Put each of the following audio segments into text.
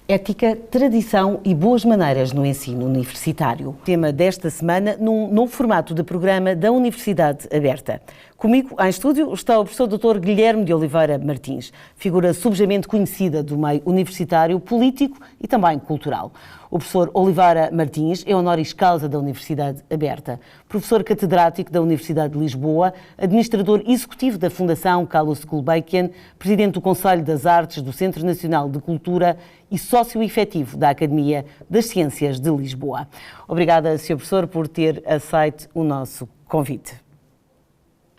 Ética, tradição e boas maneiras no ensino universitário. Tema desta semana num novo formato de programa da Universidade Aberta. Comigo, em estúdio, está o professor Dr. Guilherme de Oliveira Martins, figura subejamente conhecida do meio universitário, político e também cultural. O professor Oliveira Martins é honoris causa da Universidade Aberta, professor catedrático da Universidade de Lisboa, administrador executivo da Fundação Carlos Gulbenkian, presidente do Conselho das Artes do Centro Nacional de Cultura e sócio efetivo da Academia das Ciências de Lisboa. Obrigada, Sr. Professor, por ter aceito o nosso convite.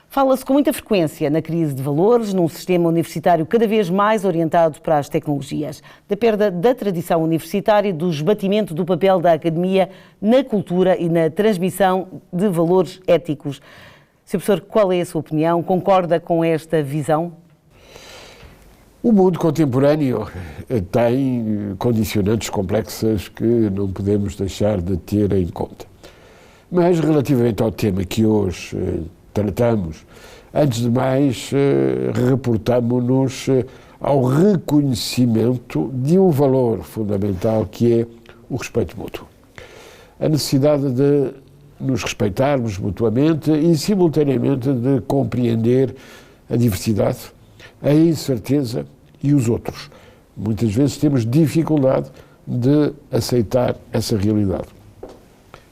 Fala-se com muita frequência na crise de valores, num sistema universitário cada vez mais orientado para as tecnologias, da perda da tradição universitária, do esbatimento do papel da academia na cultura e na transmissão de valores éticos. Sr. Professor, qual é a sua opinião? Concorda com esta visão? O mundo contemporâneo tem condicionantes complexas que não podemos deixar de ter em conta. Mas, relativamente ao tema que hoje tratamos, antes de mais, reportamos-nos ao reconhecimento de um valor fundamental que é o respeito mútuo. A necessidade de nos respeitarmos mutuamente e, simultaneamente, de compreender a diversidade, a incerteza e os outros. Muitas vezes temos dificuldade de aceitar essa realidade.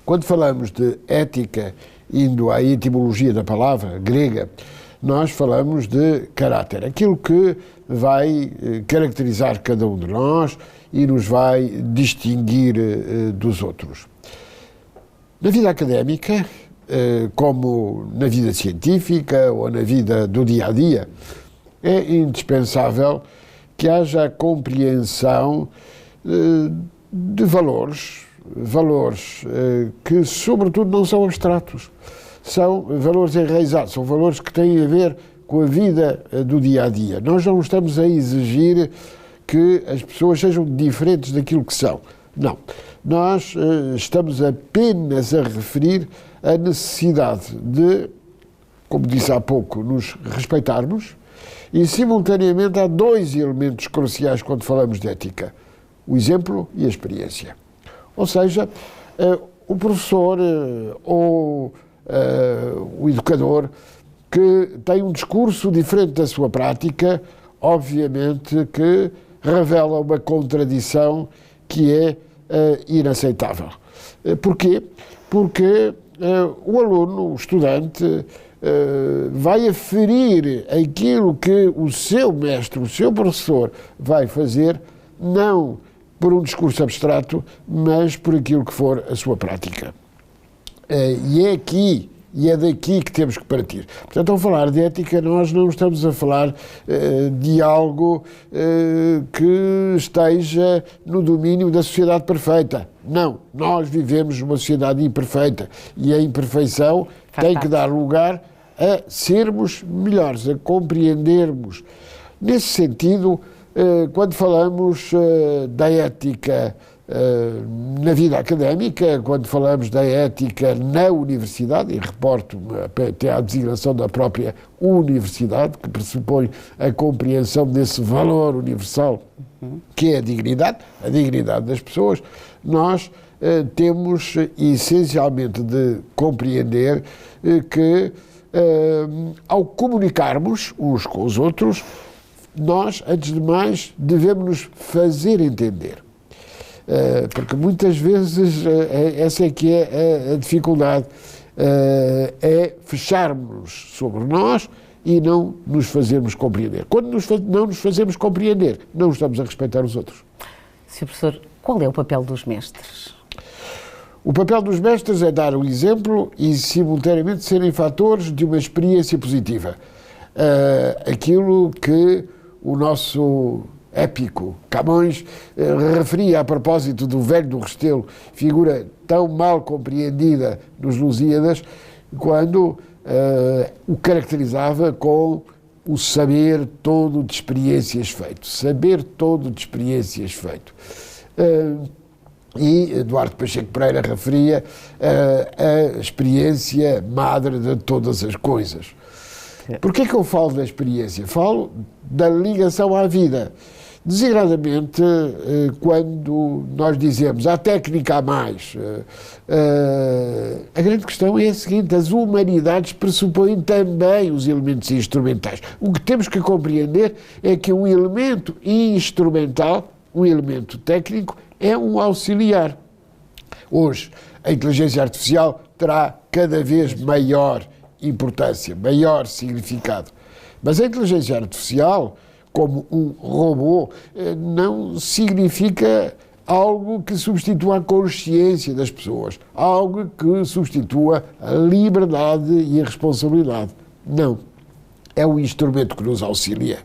Quando falamos de ética, indo à etimologia da palavra grega, nós falamos de caráter, aquilo que vai caracterizar cada um de nós e nos vai distinguir dos outros. Na vida académica, como na vida científica ou na vida do dia-a-dia, é indispensável que haja a compreensão de valores que, sobretudo, não são abstratos. São valores enraizados, são valores que têm a ver com a vida do dia-a-dia. Nós não estamos a exigir que as pessoas sejam diferentes daquilo que são. Não. Nós estamos apenas a referir a necessidade de, como disse há pouco, nos respeitarmos e, simultaneamente, há dois elementos cruciais quando falamos de ética: o exemplo e a experiência. Ou seja, o professor ou o educador que tem um discurso diferente da sua prática, obviamente que revela uma contradição que é inaceitável. Porquê? Porque o aluno, o estudante, vai aferir aquilo que o seu mestre, o seu professor vai fazer, não por um discurso abstrato, mas por aquilo que for a sua prática. E é aqui, e é daqui que temos que partir. Portanto, ao falar de ética, nós não estamos a falar de algo que esteja no domínio da sociedade perfeita. Não, nós vivemos numa sociedade imperfeita e a imperfeição tem que dar lugar a sermos melhores, a compreendermos. Nesse sentido, quando falamos da ética na vida académica, quando falamos da ética na universidade, e reporto-me até à designação da própria universidade, que pressupõe a compreensão desse valor universal, que é a dignidade das pessoas, nós temos essencialmente de compreender que ao comunicarmos uns com os outros, nós, antes de mais, devemos nos fazer entender. Porque muitas vezes essa é que é a dificuldade, é fecharmos sobre nós e não nos fazermos compreender. Quando não nos fazemos compreender, não estamos a respeitar os outros. Sr. Professor, qual é o papel dos mestres? O papel dos mestres é dar o exemplo e, simultaneamente, serem fatores de uma experiência positiva. Aquilo que o nosso épico Camões referia a propósito do Velho do Restelo, figura tão mal compreendida nos Lusíadas, quando o caracterizava com o saber todo de experiências feito. Saber todo de experiências feito. E Eduardo Pacheco Pereira referia a experiência madre de todas as coisas. Porquê que eu falo da experiência? Falo da ligação à vida, Designadamente, quando nós dizemos há técnica a mais, a grande questão é a seguinte: as humanidades pressupõem também os elementos instrumentais. O que temos que compreender é que um elemento instrumental, um elemento técnico, é um auxiliar. Hoje, a inteligência artificial terá cada vez maior importância, maior significado. Mas a inteligência artificial, como um robô, não significa algo que substitua a consciência das pessoas, algo que substitua a liberdade e a responsabilidade. Não. É um instrumento que nos auxilia.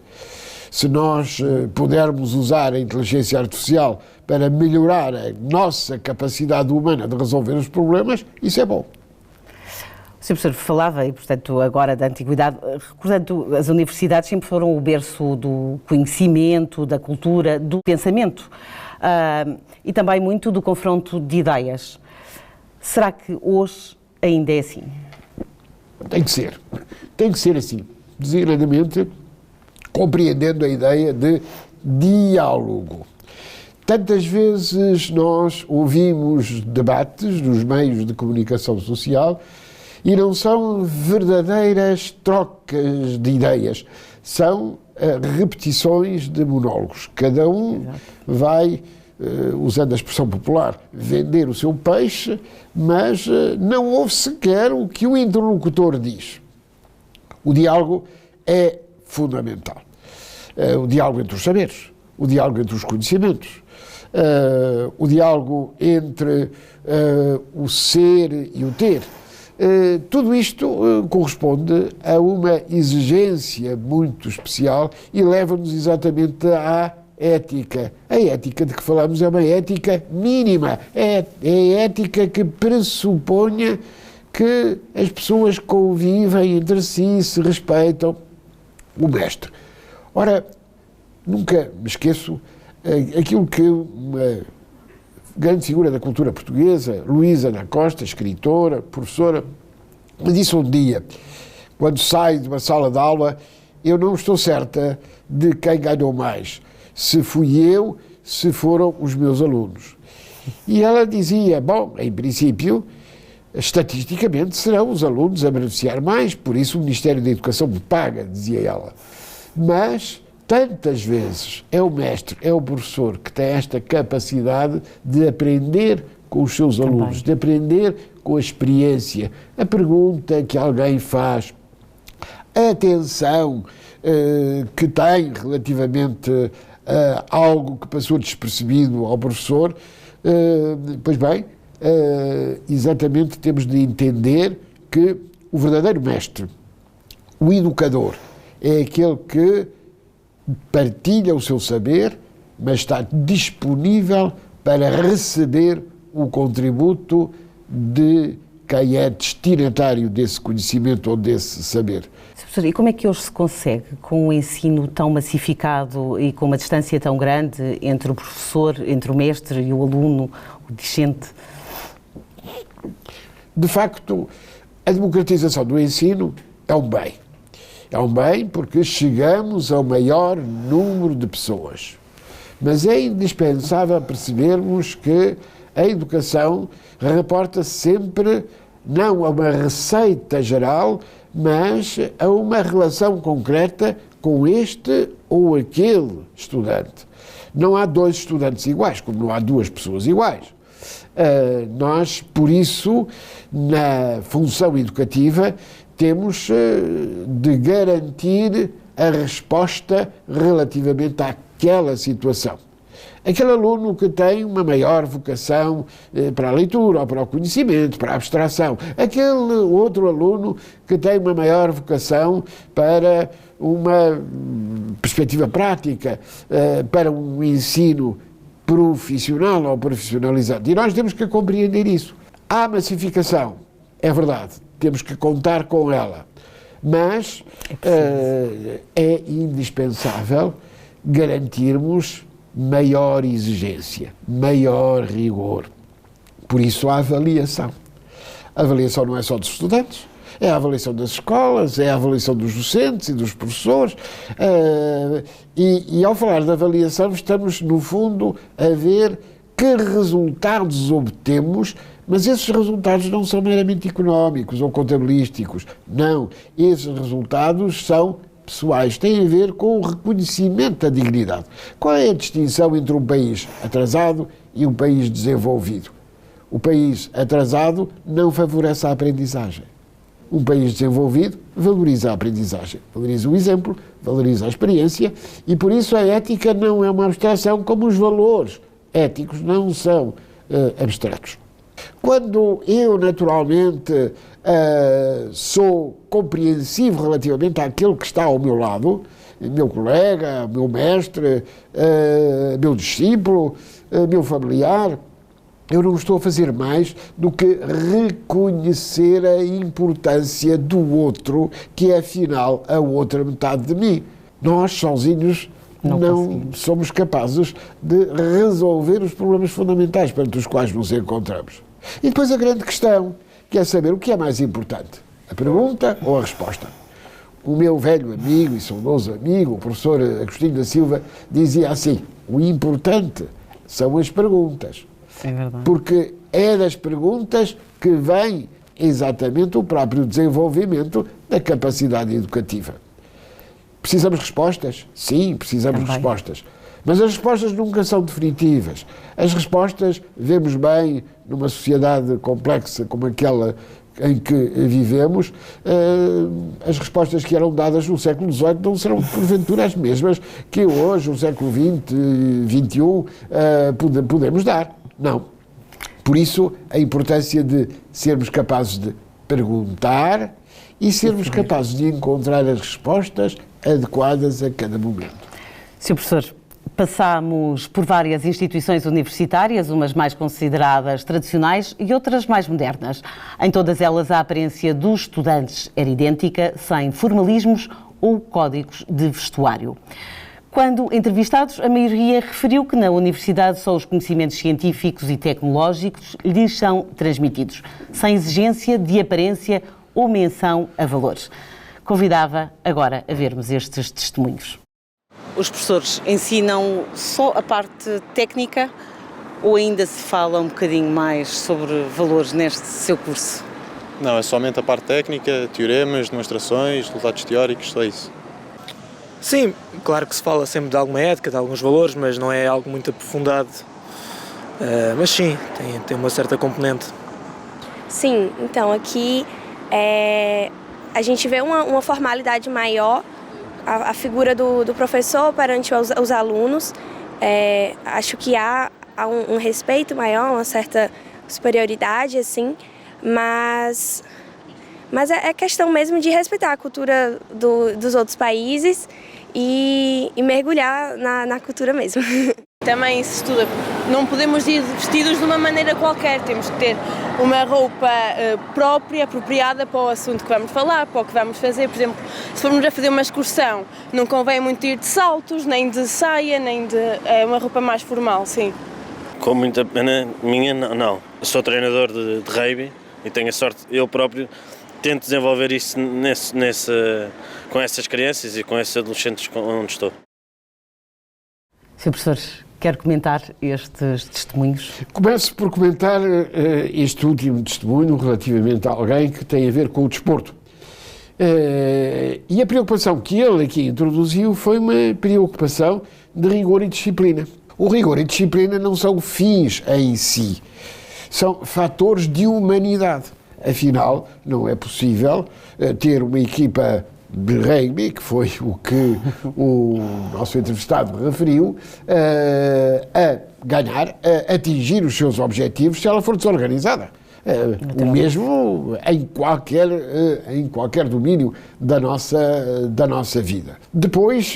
Se nós pudermos usar a inteligência artificial para melhorar a nossa capacidade humana de resolver os problemas, isso é bom. O Sr. Professor falava, e portanto agora da antiguidade, recordando, as universidades sempre foram o berço do conhecimento, da cultura, do pensamento e também muito do confronto de ideias. Será que hoje ainda é assim? Tem que ser assim, designadamente compreendendo a ideia de diálogo. Tantas vezes nós ouvimos debates nos meios de comunicação social e não são verdadeiras trocas de ideias, são repetições de monólogos. Cada um vai, usando a expressão popular, vender o seu peixe, mas não ouve sequer o que o interlocutor diz. O diálogo é fundamental. O diálogo entre os saberes, o diálogo entre os conhecimentos, o diálogo entre o ser e o ter. Tudo isto corresponde a uma exigência muito especial e leva-nos exatamente à ética. A ética de que falamos é uma ética mínima, é a ética que pressuponha que as pessoas convivem entre si, se respeitam. O mestre. Ora, nunca me esqueço aquilo que uma grande figura da cultura portuguesa, Luísa da Costa, escritora, professora, me disse um dia, quando saio de uma sala de aula, eu não estou certa de quem ganhou mais, se fui eu, se foram os meus alunos. E ela dizia, bom, em princípio, estatisticamente serão os alunos a beneficiar mais, por isso o Ministério da Educação me paga, dizia ela. Mas tantas vezes é o mestre, é o professor que tem esta capacidade de aprender com os seus alunos, de aprender com a experiência, a pergunta que alguém faz, a atenção que tem relativamente a algo que passou despercebido ao professor. Pois bem, exatamente temos de entender que o verdadeiro mestre, o educador, é aquele que partilha o seu saber, mas está disponível para receber o contributo de quem é destinatário desse conhecimento ou desse saber. Professor, e como é que hoje se consegue, com um ensino tão massificado e com uma distância tão grande entre o professor, entre o mestre e o aluno, o discente? De facto, a democratização do ensino é um bem. É um bem porque chegamos ao maior número de pessoas. Mas é indispensável percebermos que a educação reporta sempre não a uma receita geral, mas a uma relação concreta com este ou aquele estudante. Não há dois estudantes iguais, como não há duas pessoas iguais. Nós, por isso, na função educativa, temos de garantir a resposta relativamente àquela situação. Aquele aluno que tem uma maior vocação para a leitura, ou para o conhecimento, para a abstração. Aquele outro aluno que tem uma maior vocação para uma perspectiva prática, para um ensino profissional ou profissionalizante. E nós temos que compreender isso. Há massificação, é verdade, temos que contar com ela, mas é indispensável garantirmos maior exigência, maior rigor. Por isso a avaliação. A avaliação não é só dos estudantes, É a avaliação das escolas, é a avaliação dos docentes e dos professores, e ao falar de avaliação estamos, no fundo, a ver que resultados obtemos, mas esses resultados não são meramente económicos ou contabilísticos. Não, esses resultados são pessoais, têm a ver com o reconhecimento da dignidade. Qual é a distinção entre um país atrasado e um país desenvolvido? O país atrasado não favorece a aprendizagem. Um país desenvolvido valoriza a aprendizagem, valoriza o exemplo, valoriza a experiência, e por isso a ética não é uma abstração, como os valores éticos não são abstratos. Quando eu, naturalmente, sou compreensivo relativamente àquele que está ao meu lado, meu colega, meu mestre, meu discípulo, meu familiar, eu não estou a fazer mais do que reconhecer a importância do outro, que é, afinal, a outra metade de mim. Nós, sozinhos, não somos capazes de resolver os problemas fundamentais perante os quais nos encontramos. E depois a grande questão, que é saber o que é mais importante, a pergunta ou a resposta. O meu velho amigo e saudoso amigo, o professor Agostinho da Silva, dizia assim: o importante são as perguntas. É verdade. Porque é das perguntas que vem exatamente o próprio desenvolvimento da capacidade educativa. Precisamos de respostas? Sim, precisamos de respostas. Mas as respostas nunca são definitivas. As respostas, vemos bem, numa sociedade complexa como aquela em que vivemos, as respostas que eram dadas no século XVIII não serão, porventura, as mesmas que hoje, no século XX, XXI, podemos dar. Não. Por isso, a importância de sermos capazes de perguntar e sermos capazes de encontrar as respostas adequadas a cada momento. Sr. Professor, passámos por várias instituições universitárias, umas mais consideradas tradicionais e outras mais modernas. Em todas elas, a aparência dos estudantes era idêntica, sem formalismos ou códigos de vestuário. Quando entrevistados, a maioria referiu que na universidade só os conhecimentos científicos e tecnológicos lhes são transmitidos, sem exigência de aparência ou menção a valores. Convidava agora a vermos estes testemunhos. Os professores ensinam só a parte técnica ou ainda se fala um bocadinho mais sobre valores neste seu curso? Não, é somente a parte técnica, teoremas, demonstrações, resultados teóricos, só isso. Sim, claro que se fala sempre de alguma ética, de alguns valores, mas não é algo muito aprofundado. Mas sim, tem uma certa componente. Sim, então aqui a gente vê uma formalidade maior, a figura do professor perante os alunos. Acho que há um respeito maior, uma certa superioridade, assim, mas é questão mesmo de respeitar a cultura dos outros países e mergulhar na cultura mesmo. Também se estuda, não podemos ir vestidos de uma maneira qualquer, temos que ter uma roupa própria, apropriada para o assunto que vamos falar, para o que vamos fazer. Por exemplo, se formos a fazer uma excursão, não convém muito ir de saltos, nem de saia, nem de uma roupa mais formal, sim. Com muita pena minha, não. Eu sou treinador de rugby e tenho a sorte, eu próprio tento desenvolver isso com essas crianças e com esses adolescentes onde estou. Sr. Professor, quer comentar estes testemunhos? Começo por comentar este último testemunho relativamente a alguém que tem a ver com o desporto. E a preocupação que ele aqui introduziu foi uma preocupação de rigor e disciplina. O rigor e disciplina não são fins em si, são fatores de humanidade. Afinal, não é possível ter uma equipa de rugby, que foi o que o nosso entrevistado referiu, a ganhar, a atingir os seus objetivos se ela for desorganizada. O mesmo em qualquer domínio da nossa vida. Depois,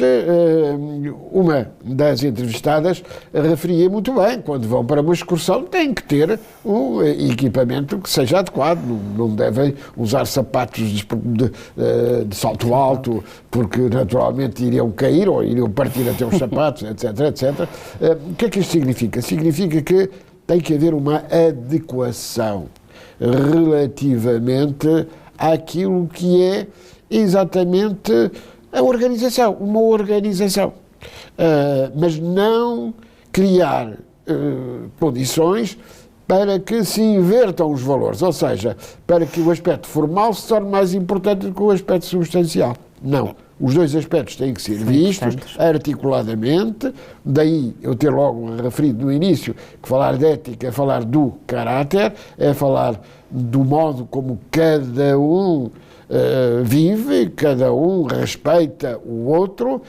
uma das entrevistadas referia muito bem, quando vão para uma excursão têm que ter um equipamento que seja adequado, não devem usar sapatos de salto alto, porque naturalmente iriam cair ou iriam partir até os sapatos, etc, etc. O que é que isto significa? Significa que tem que haver uma adequação relativamente àquilo que é exatamente a organização, uma organização. Mas não criar condições para que se invertam os valores, ou seja, para que o aspecto formal se torne mais importante do que o aspecto substancial. Não. Os dois aspectos têm que ser vistos articuladamente, daí eu ter logo referido no início que falar de ética é falar do caráter, é falar do modo como cada um vive, cada um respeita o outro,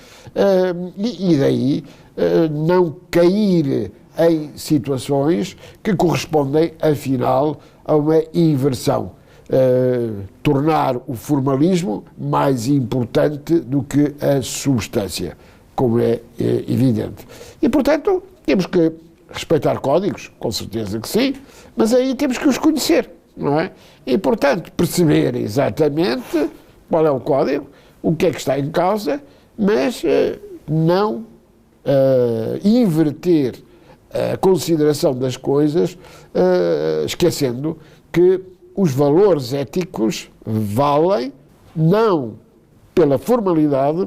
e daí não cair em situações que correspondem, afinal, a uma inversão. Tornar o formalismo mais importante do que a substância, como é evidente. E, portanto, temos que respeitar códigos, com certeza que sim, mas aí temos que os conhecer, não é? E, portanto, perceber exatamente qual é o código, o que é que está em causa, mas não inverter a consideração das coisas, esquecendo que os valores éticos valem não pela formalidade,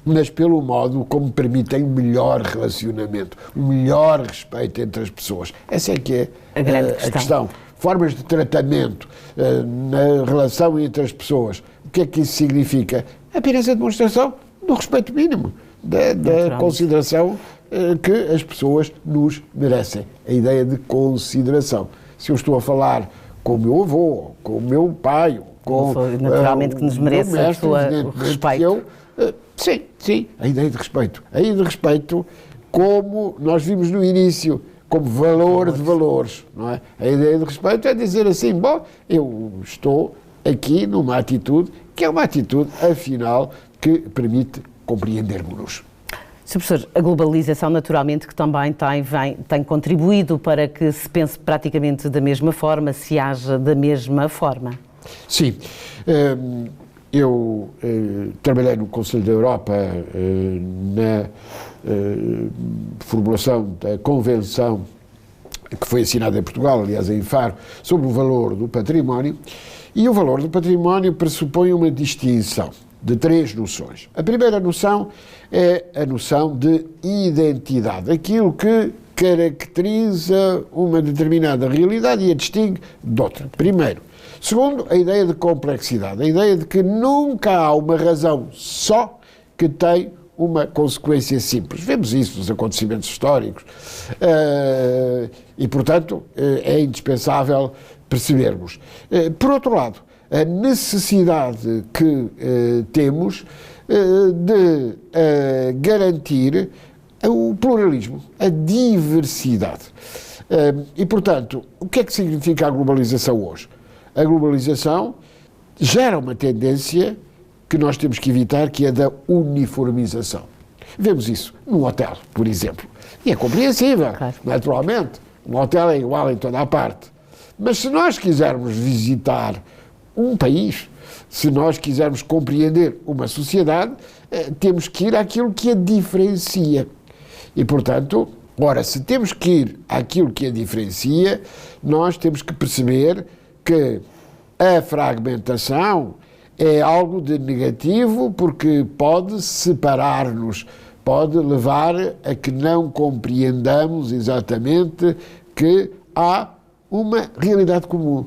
mas pelo modo como permitem melhor relacionamento, melhor respeito entre as pessoas. Essa é que é a questão. Formas de tratamento na relação entre as pessoas. O que é que isso significa? Apenas a demonstração do respeito mínimo, da consideração que as pessoas nos merecem. A ideia de consideração. Se eu estou a falar com o meu avô, com o meu pai, com naturalmente que nos merece o respeito. Sim, a ideia de respeito. A ideia de respeito, como nós vimos no início, como valor de valores, não é? A ideia de respeito é dizer assim, bom, eu estou aqui numa atitude que é uma atitude, afinal, que permite compreendermos-nos. Sr. Professor, a globalização naturalmente que também tem contribuído para que se pense praticamente da mesma forma, se haja da mesma forma. Sim, eu trabalhei no Conselho da Europa na formulação da convenção que foi assinada em Portugal, aliás em Faro, sobre o valor do património, e o valor do património pressupõe uma distinção de 3 noções. A primeira noção é a noção de identidade, aquilo que caracteriza uma determinada realidade e a distingue de outra. Primeiro. Segundo, a ideia de complexidade, a ideia de que nunca há uma razão só que tem uma consequência simples. Vemos isso nos acontecimentos históricos e, portanto, é indispensável percebermos. Por outro lado, a necessidade que temos de garantir o pluralismo, a diversidade. E, portanto, o que é que significa a globalização hoje? A globalização gera uma tendência que nós temos que evitar, que é da uniformização. Vemos isso num hotel, por exemplo. E é compreensível, claro. Naturalmente. Um hotel é igual em toda a parte. Mas se nós quisermos visitar um país, se nós quisermos compreender uma sociedade, temos que ir àquilo que a diferencia. E, portanto, ora, se temos que ir àquilo que a diferencia, nós temos que perceber que a fragmentação é algo de negativo, porque pode separar-nos, pode levar a que não compreendamos exatamente que há uma realidade comum.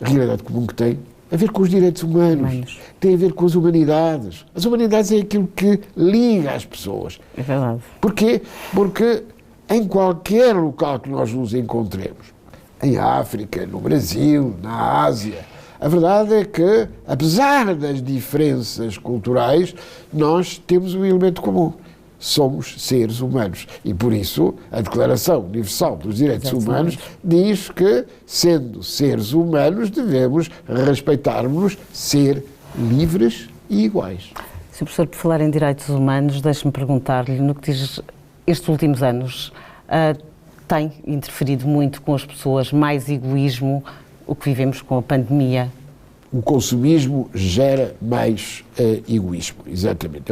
A realidade comum que tem a ver com os direitos humanos, tem a ver com as humanidades. As humanidades é aquilo que liga as pessoas. É verdade. Porquê? Porque em qualquer local que nós nos encontremos, em África, no Brasil, na Ásia, a verdade é que, apesar das diferenças culturais, nós temos um elemento comum. Somos seres humanos. E, por isso, a Declaração Universal dos Direitos Humanos diz que, sendo seres humanos, devemos respeitar-nos, ser livres e iguais. Sr. Professor, por falar em direitos humanos, deixe-me perguntar-lhe, no que diz estes últimos anos, tem interferido muito com as pessoas, mais egoísmo, o que vivemos com a pandemia? O consumismo gera mais egoísmo, exatamente.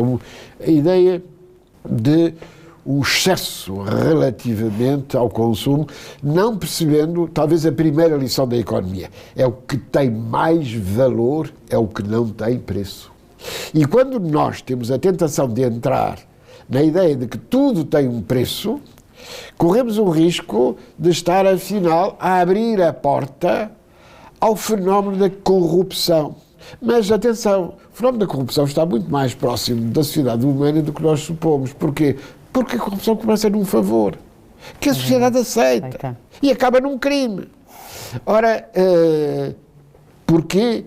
A ideia de um excesso relativamente ao consumo, não percebendo, talvez, a primeira lição da economia. É o que tem mais valor, é o que não tem preço. E quando nós temos a tentação de entrar na ideia de que tudo tem um preço, corremos o risco de estar, afinal, a abrir a porta ao fenómeno da corrupção. Mas, atenção, o fenómeno da corrupção está muito mais próximo da sociedade humana do que nós supomos. Porquê? Porque a corrupção começa num favor, que a sociedade aceita, e acaba num crime. Ora, porquê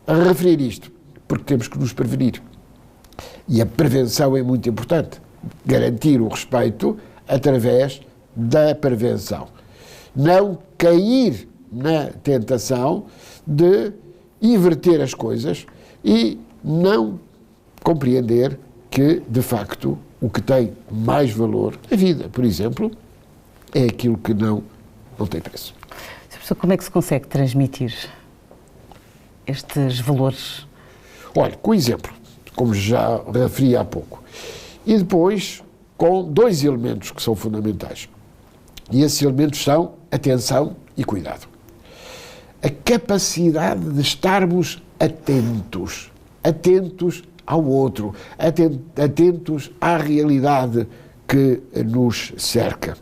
referir isto? Porque temos que nos prevenir. E a prevenção é muito importante. Garantir o respeito através da prevenção. Não cair na tentação de inverter as coisas e não compreender que, de facto, o que tem mais valor, a vida, por exemplo, é aquilo que não tem preço. Professor, como é que se consegue transmitir estes valores? Olha, com exemplo, como já referi há pouco, e depois com dois elementos que são fundamentais. E esses elementos são atenção e cuidado. A capacidade de estarmos atentos ao outro, atentos à realidade que nos cerca.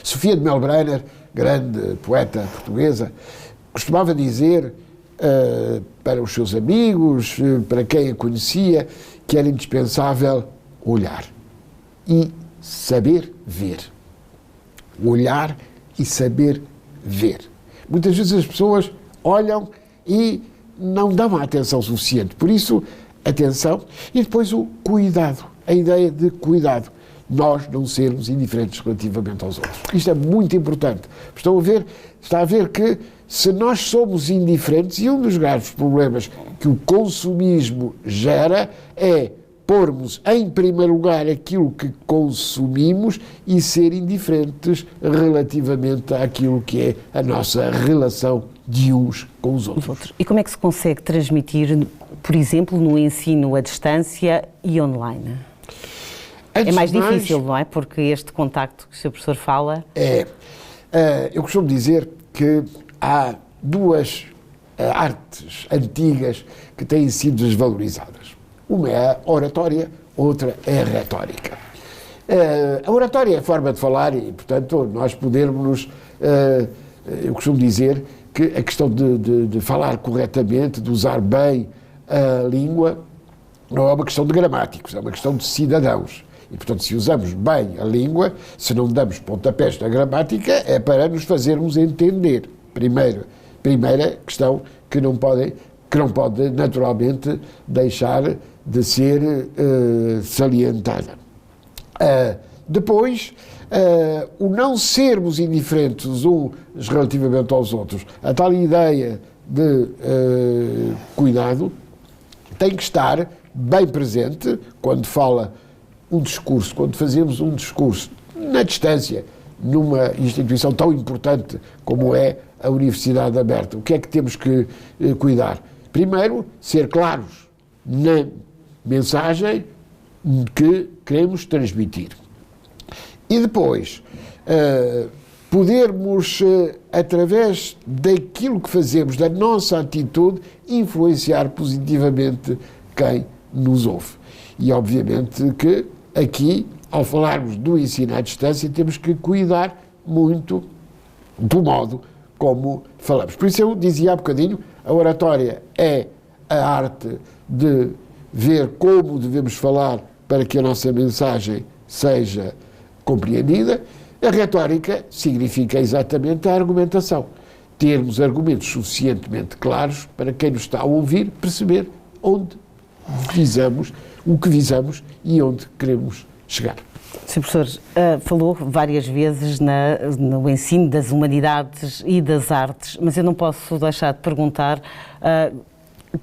Sofia de Melbrenner, grande poeta portuguesa, costumava dizer para os seus amigos, para quem a conhecia, que era indispensável olhar e saber ver. Olhar e saber ver. Muitas vezes as pessoas olham e não dão a atenção suficiente. Por isso, atenção e depois o cuidado, a ideia de cuidado. Nós não sermos indiferentes relativamente aos outros. Isto é muito importante. Está a ver que se nós somos indiferentes, e um dos graves problemas que o consumismo gera é pormos em primeiro lugar aquilo que consumimos e ser indiferentes relativamente àquilo que é a nossa relação de uns com os outros. E como é que se consegue transmitir, por exemplo, no ensino à distância e online? É mais difícil, não é? Porque este contacto que o Sr. Professor fala... Eu costumo dizer que há duas artes antigas que têm sido desvalorizadas. Uma é a oratória, outra é a retórica. A oratória é a forma de falar e, portanto, nós podermos... eu costumo dizer que a questão de falar corretamente, de usar bem a língua, não é uma questão de gramáticos, é uma questão de cidadãos. E, portanto, se usamos bem a língua, se não damos pontapés na gramática, é para nos fazermos entender. Primeira questão que não pode naturalmente deixar de ser salientada. Depois, o não sermos indiferentes uns relativamente aos outros, a tal ideia de cuidado tem que estar bem presente quando quando fazemos um discurso na distância, numa instituição tão importante como é a Universidade Aberta. O que é que temos que cuidar? Primeiro, ser claros na mensagem que queremos transmitir. E depois, podermos, através daquilo que fazemos, da nossa atitude, influenciar positivamente quem nos ouve. E, obviamente, que aqui, ao falarmos do ensino à distância, temos que cuidar muito do modo como falamos. Por isso eu dizia há bocadinho, a oratória é a arte de ver como devemos falar para que a nossa mensagem seja compreendida. A retórica significa exatamente a argumentação. Termos argumentos suficientemente claros para quem nos está a ouvir perceber onde visamos, o que visamos e onde queremos chegar. Sr. Professor, falou várias vezes no ensino das humanidades e das artes, mas eu não posso deixar de perguntar,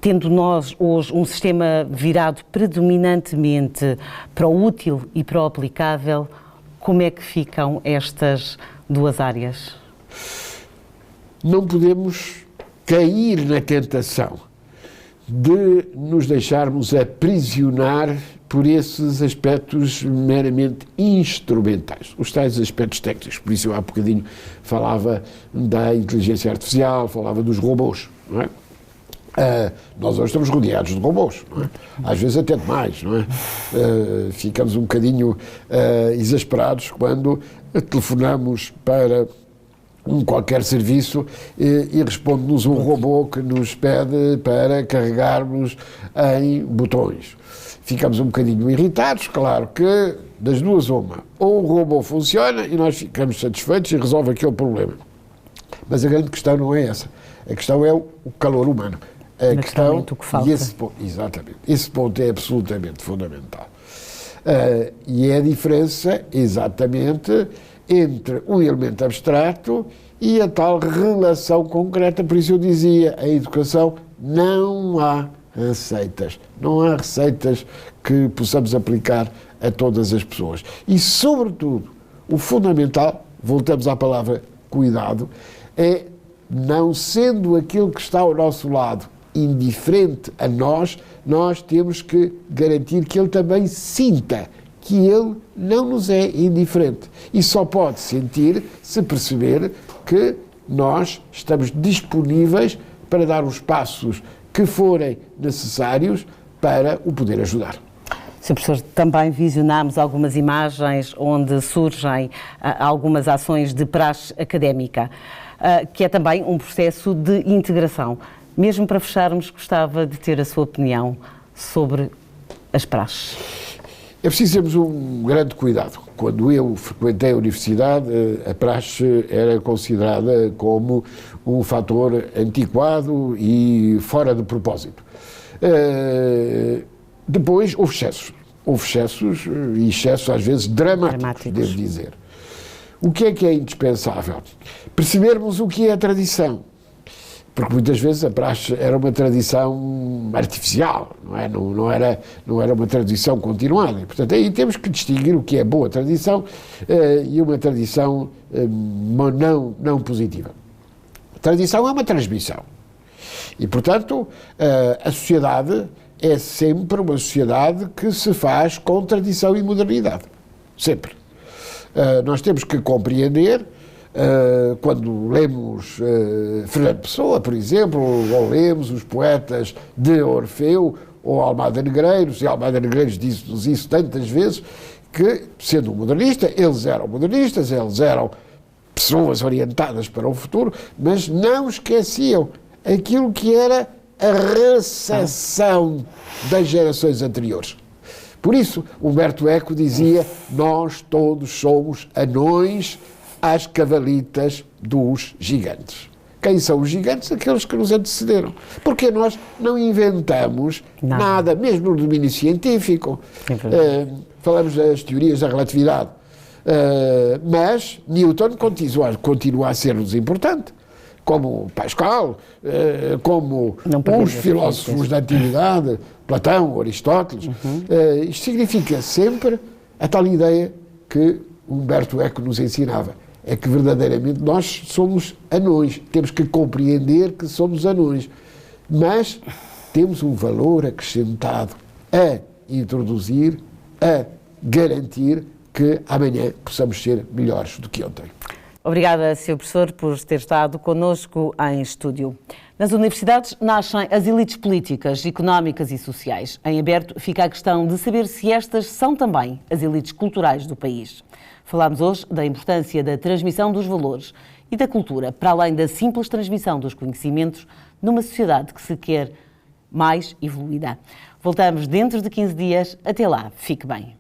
tendo nós hoje um sistema virado predominantemente para o útil e para o aplicável, como é que ficam estas duas áreas? Não podemos cair na tentação de nos deixarmos aprisionar por esses aspectos meramente instrumentais, os tais aspectos técnicos. Por isso eu há bocadinho falava da inteligência artificial, falava dos robôs, não é? Nós hoje estamos rodeados de robôs, não é? Às vezes até demais, não é? Ficamos um bocadinho exasperados quando telefonamos para qualquer serviço e responde-nos um robô que nos pede para carregarmos em botões. Ficamos um bocadinho irritados, claro que das duas uma, ou o robô funciona e nós ficamos satisfeitos e resolve aquele problema. Mas a grande questão não é essa, a questão é o calor humano. A questão, o que falta. Exatamente, esse ponto é absolutamente fundamental. E é a diferença, exatamente, entre um elemento abstrato e a tal relação concreta. Por isso eu dizia, a educação não há receitas. Não há receitas que possamos aplicar a todas as pessoas. E, sobretudo, o fundamental, voltamos à palavra cuidado, é, não sendo aquilo que está ao nosso lado indiferente a nós, nós temos que garantir que ele também sinta que ele não nos é indiferente. E só pode sentir se perceber que nós estamos disponíveis para dar os passos que forem necessários para o poder ajudar. Sr. Professor, também visionámos algumas imagens onde surgem algumas ações de praxe académica, que é também um processo de integração. Mesmo para fecharmos, gostava de ter a sua opinião sobre as praxes. É preciso termos um grande cuidado. Quando eu frequentei a universidade, a praxe era considerada como um fator antiquado e fora de propósito. Depois houve excessos. Houve excessos, e excessos às vezes dramáticos, devo dizer. O que é indispensável? Percebermos o que é a tradição. Porque muitas vezes a praxe era uma tradição artificial, não é? Não era uma tradição continuada. E, portanto, aí temos que distinguir o que é boa tradição e uma tradição não positiva. Tradição é uma transmissão. E, portanto, a sociedade é sempre uma sociedade que se faz com tradição e modernidade. Sempre. Nós temos que compreender, quando lemos Fernando Pessoa, por exemplo, ou lemos os poetas de Orfeu ou Almada Negreiros, e Almada Negreiros disse-nos isso tantas vezes, que, sendo um modernista, eles eram modernistas, eles eram pessoas orientadas para o futuro, mas não esqueciam aquilo que era a recessão das gerações anteriores. Por isso, Humberto Eco dizia: nós todos somos anões às cavalitas dos gigantes. Quem são os gigantes? Aqueles que nos antecederam. Porque nós não inventamos nada, mesmo no domínio científico. Falamos das teorias da relatividade. Mas Newton continua a ser-nos importante. Como Pascal, como os filósofos da antiguidade, Platão, Aristóteles. Isto significa sempre a tal ideia que Humberto Eco nos ensinava. É que verdadeiramente nós somos anões, temos que compreender que somos anões, mas temos um valor acrescentado a introduzir, a garantir que amanhã possamos ser melhores do que ontem. Obrigada, Sr. Professor, por ter estado connosco em estúdio. Nas universidades nascem as elites políticas, económicas e sociais. Em aberto fica a questão de saber se estas são também as elites culturais do país. Falámos hoje da importância da transmissão dos valores e da cultura, para além da simples transmissão dos conhecimentos numa sociedade que se quer mais evoluída. Voltamos dentro de 15 dias. Até lá, fique bem.